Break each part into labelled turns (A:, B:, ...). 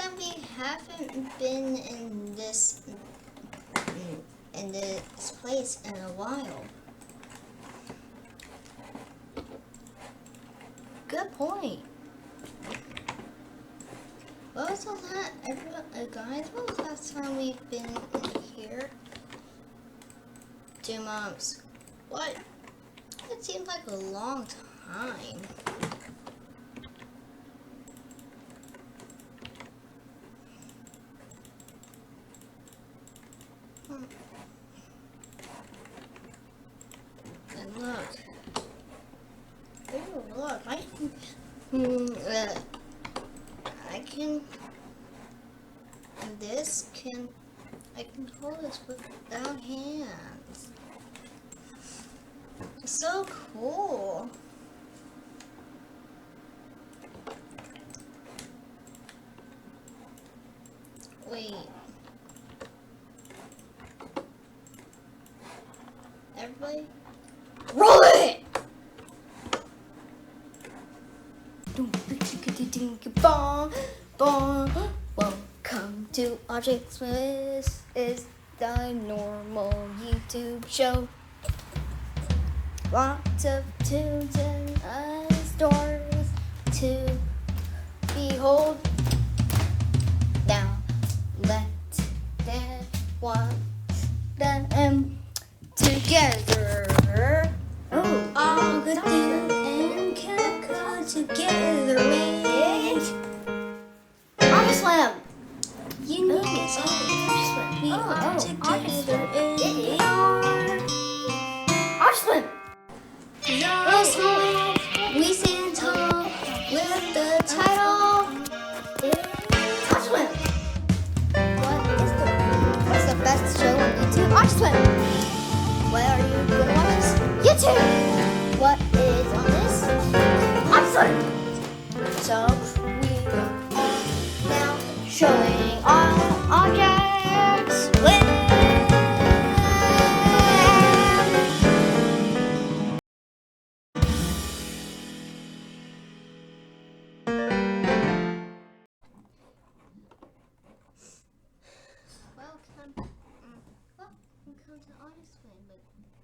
A: come we haven't been in this place in a while? Good point. What was the last, guys? What was the last time we've been here? 2 months. What? It seems like a long time. And look. Oh, look. I can. I can hold this without hands. It's so cool. Wait. Everybody? Roll it! Welcome to Object Swiss is the normal YouTube show. Lots of tunes and stories to behold. Now let them watch them together. Oh, all good things and can come together with Object Slam. You know it's Object Slam. We are together in Object Slam. Real small, we stand tall with the title Object Slam. What's the best show on YouTube? Object Slam. Where are you going to watch this? YouTube. What is on this? Object Slam. So we are now showing all objects with. Welcome to Object Slam, but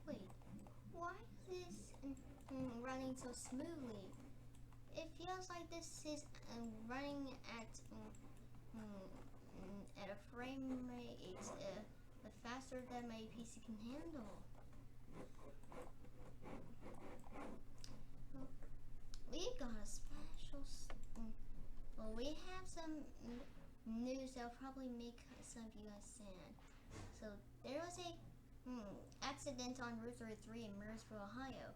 A: wait, why is this running so smoothly? It feels like this is running at a frame rate faster than my PC can handle. We got a special. Well, we have some news that'll probably make some of you guys sad. So there was a accident on Route 33 in Marysville, Ohio,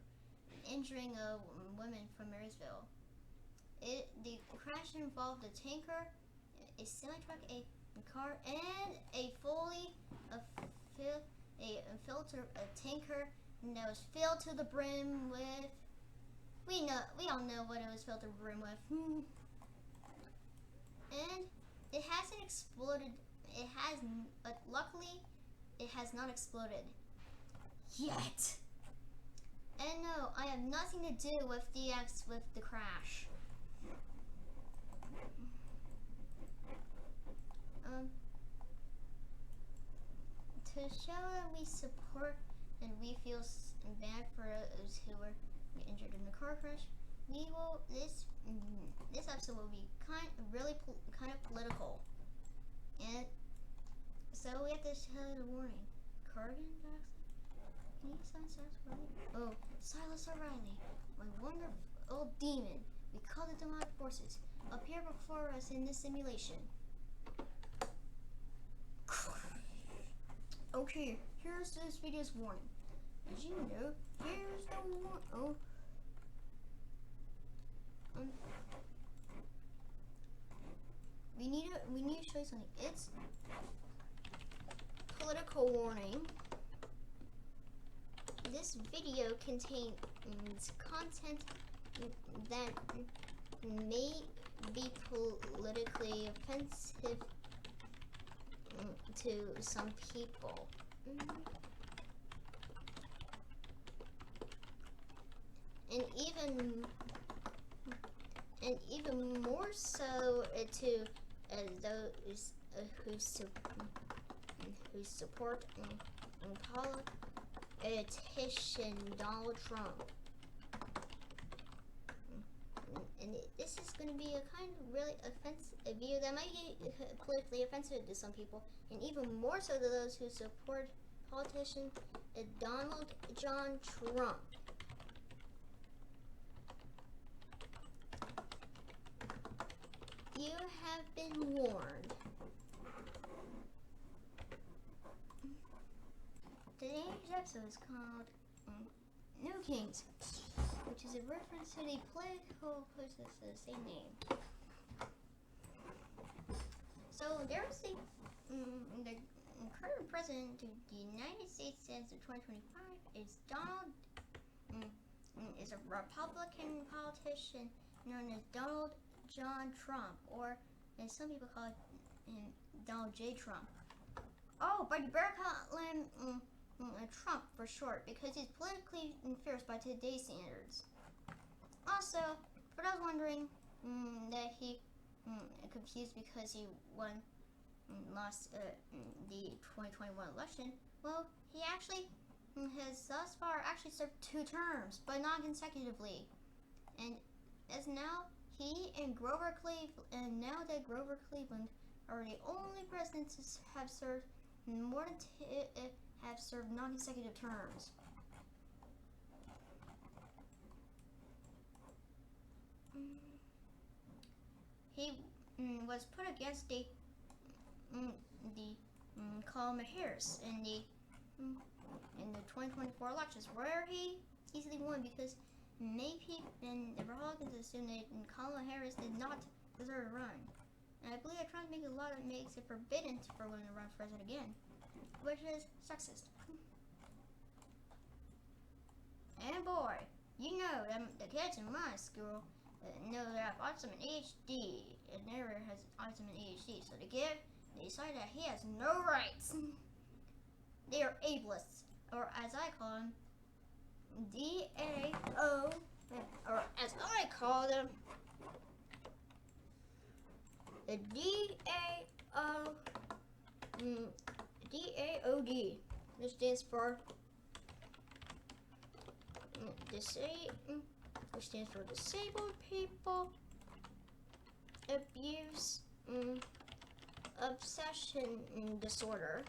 A: injuring a woman from Marysville. The crash involved a tanker, a semi-truck, a car, and a tanker that was filled to the brim with. We all know what it was filled to the brim with. And it hasn't exploded. It has, but luckily, it has not exploded yet. And no, I have nothing to do with the crash. To show that we support and we feel bad for those who were injured in the car crash, this episode will be kind of political, and so we have to show the warning. Cargan Jackson, can you sign Silas O'Reilly? Oh, Silas O'Reilly, my wonderful old demon. We call the demonic forces appear before us in this simulation. Okay, here's this video's warning. As you know, here's the warning. We need to show you something. It's political warning. This video contains content that may be politically offensive to some people. And even more so to as those who support politician Donald Trump. And this is going to be a kind of really offensive video that might be politically offensive to some people, and even more so to those who support politician Donald John Trump. You have been warned. Today's episode is called New Kings, which is a reference to the political process of the same name. So there was the current president of the United States since 2025 is Donald, is a Republican politician known as Donald John Trump, or as some people call him, Donald J. Trump. Oh, but you better call him Trump for short, because he's politically fierce by today's standards. Also, for those wondering that he confused because he lost the 2021 election, well, he actually has thus far actually served 2 terms, but not consecutively. And as now, he and Grover Cleveland, are the only presidents to have served more than have served non-consecutive terms. He was put against the Kamala Harris in the 2024 elections, where he easily won because many people and the Republicans assumed that Kamala Harris did not deserve to run. And I believe that Trump makes it forbidden for women to run for president again, which is sexist. And boy, you know that the kids in my school know that autism and ADHD, and never has autism and ADHD, so they decide that he has no rights. They are ableists, or as I call them, DAO, or as I call them, the DAOD. This stands for which stands for Disabled People Abuse Obsession Disorder.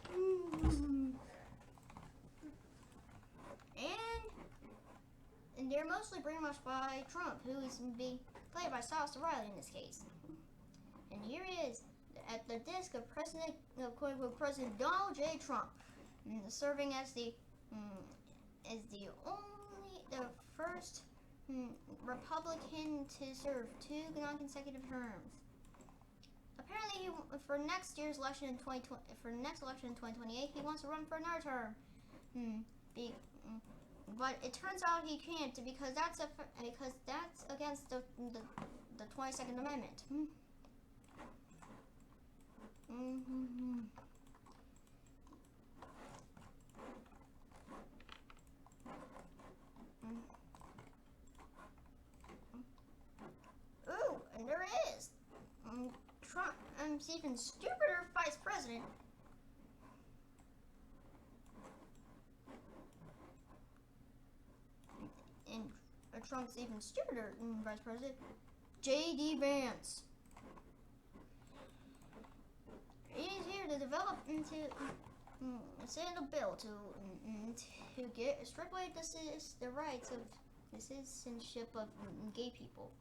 A: And they're mostly brainwashed by Trump, who is being played by Cyrus Riley in this case. And here he is at the desk of President Donald J. Trump, serving as the first Republican to serve 2 non-consecutive terms. Apparently, for next election in 2028, he wants to run for another term. But it turns out he can't because that's against the 22nd Amendment. Ooh, and there is Trump's even stupider vice president. And Trump's even stupider vice president, J.D. Vance. He's here to develop send a bill to strip away the rights of the citizenship of gay people.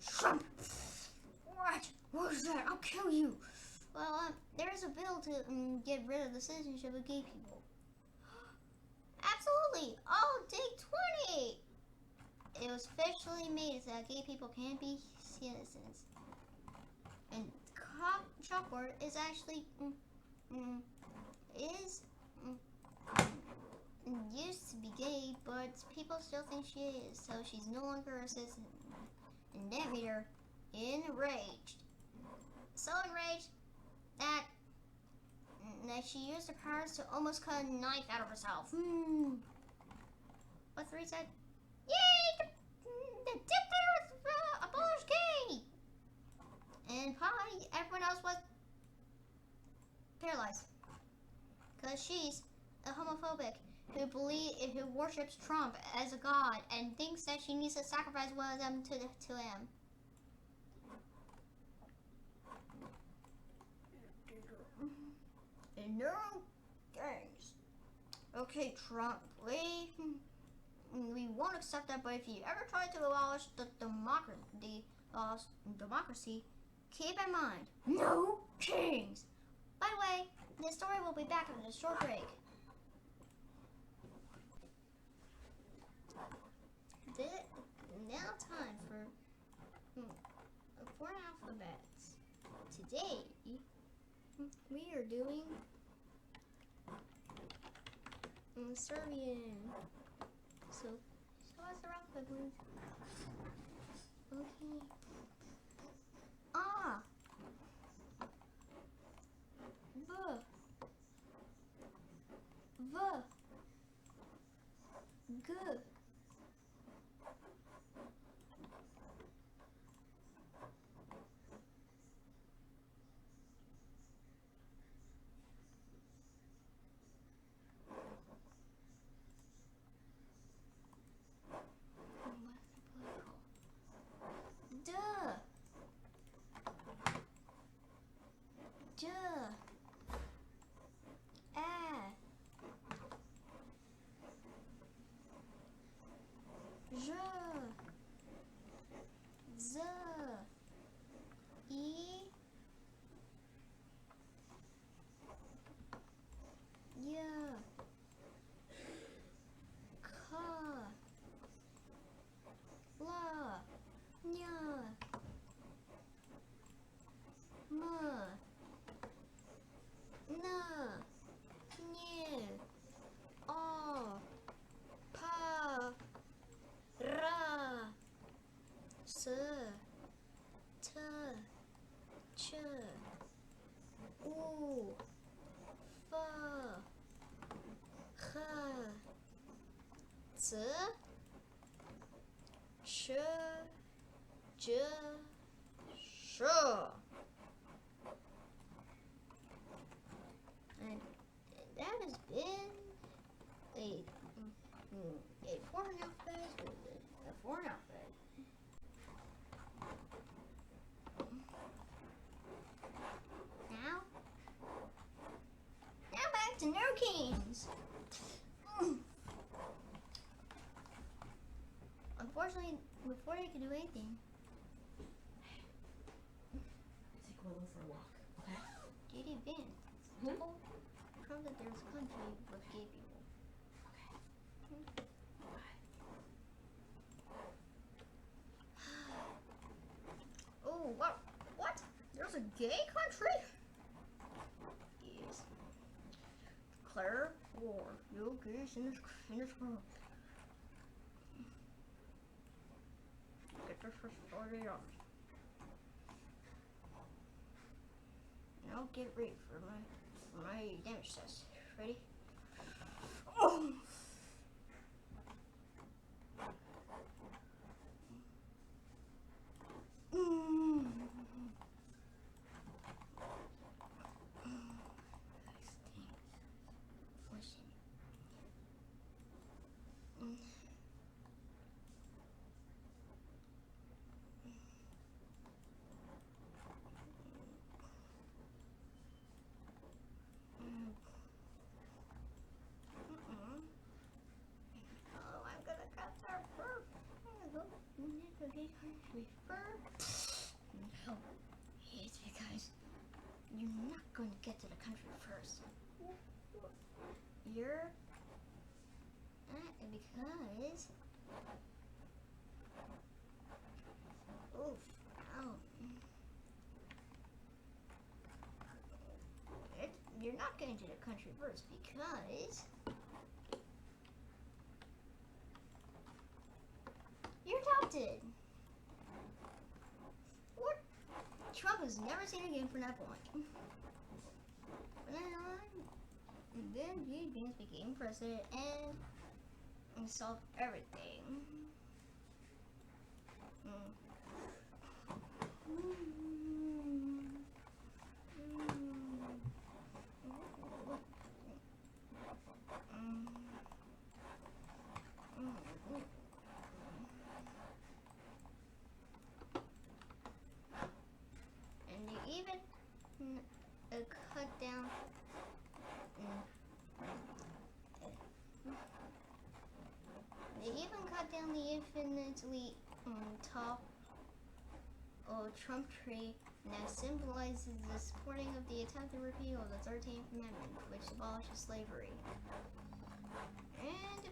A: Trump! What is that? I'll kill you! Well, there's a bill to get rid of the citizenship of gay people. Absolutely! Oh, day 20! It was officially made so that gay people can be citizens. And Chalkboard is actually used to be gay, but people still think she is, so she's no longer a citizen. And that made her enraged. So enraged that she used her powers to almost cut a knife out of herself. But 3 said, "Yay! the dictator abolished gay, and probably everyone else was paralyzed, cause she's a homophobic who worships Trump as a god and thinks that she needs to sacrifice one of them to him. And no gangs. Okay, Trump, we won't accept that. But if you ever try to abolish the democracy, keep in mind, no kings. By the way, this story will be back after a short break. Now time for alphabets. Today we are doing Serbian. So what's the alphabet, please? Okay. Ah. B. V. G. J, A, J, Z, I, Y, K, L, Ñ, M, N, Ñ, O, P, R, S, T, Ç, U, F, H, Z, Ş, Ç, Ş. And that has been a foreign alphabet. A foreign alphabet. Now back to no kings. Unfortunately, before they could do anything,
B: Take Willow for a walk, okay?
A: JD Vance told Trump that there's a country with gay people.
B: Okay. Bye.
A: Oh, what? There's a gay country? Yes. Declare war. No gays in this world. Get this for $40. And I'll get ready for my damage test. Ready? Oh! No, it's because you're not going to get to the country first. You're because you're not getting to the country first because you're adopted. What? Trump is never seen again from that point. And then J.D. Vance became president and solved everything. And they even cut down. They even cut down the infinitely tall Trump tree that symbolizes the supporting of the attempted repeal of the 13th Amendment, which abolishes slavery. And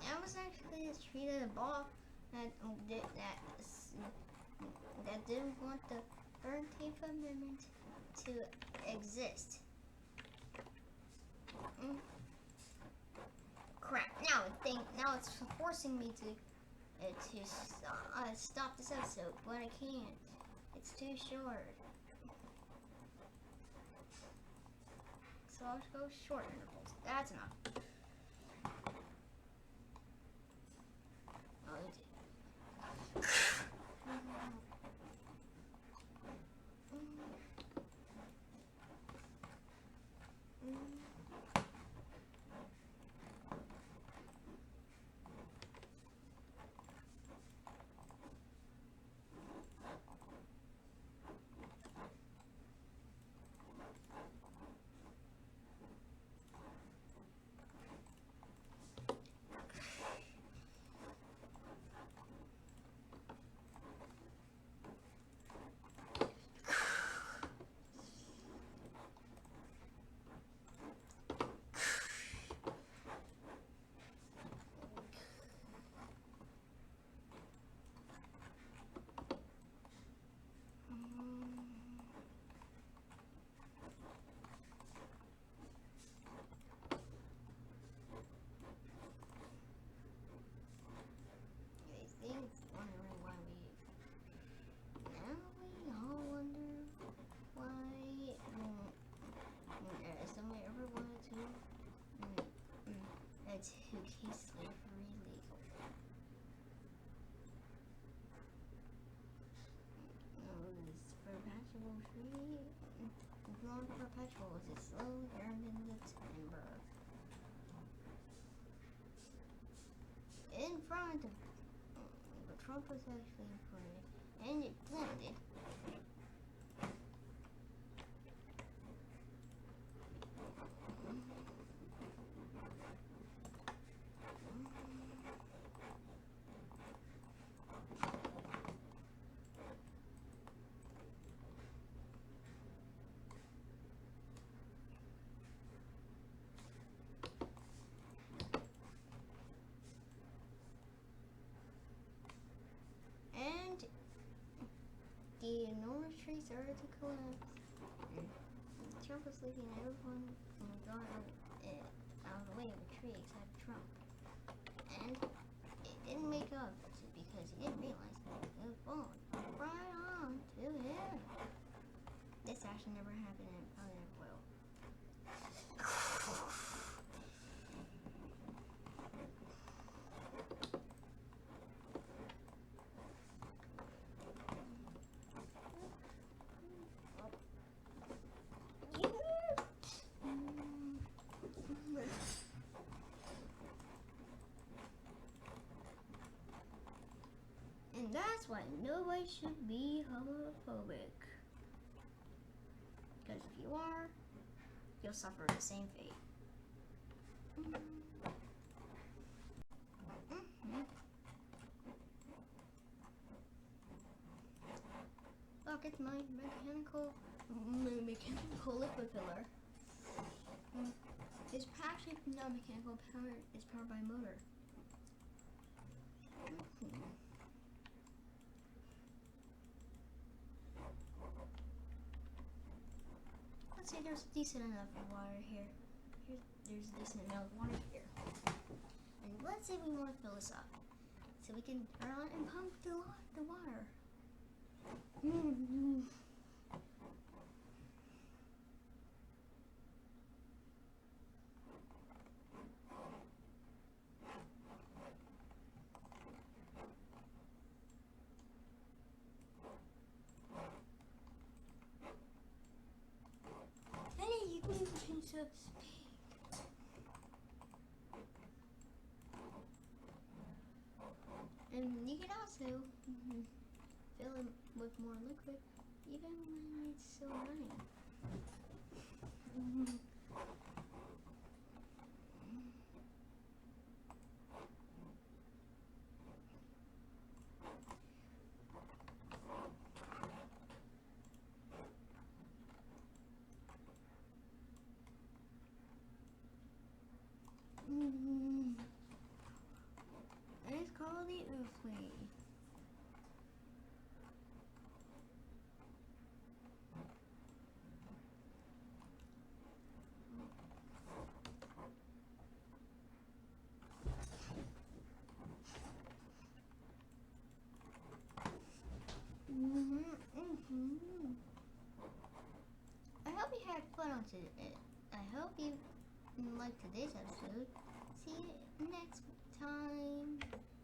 A: that was actually a tree that that didn't want the 13th Amendment to exist. Crap! Now it's forcing me to stop this episode, but I can't. It's too short. So I'll just go short intervals. That's enough. To keep slavery legal. This perpetual tree, grown perpetual, as it slowly turned into timber. In front of the Trump was actually in front of it, and it blended. The enormous tree started to collapse. Trump was leaving everyone got out of the way of the tree except Trump. And it didn't make up because he didn't realize it was falling right on to him. This actually never happened and probably never will. And that's why nobody should be homophobic. Because if you are, you'll suffer the same fate. Look, it's my mechanical liquid filler. It's actually not mechanical power, it's powered by a motor. Let's say there's decent enough water here. There's decent amount of water here. And let's say we want to fill this up. So we can turn on and pump the water.
B: to speak.
A: And you can also fill it with more liquid, even when it's still running. It's called the oofly. I hope you had fun on today. I hope you liked today's episode. See you next time.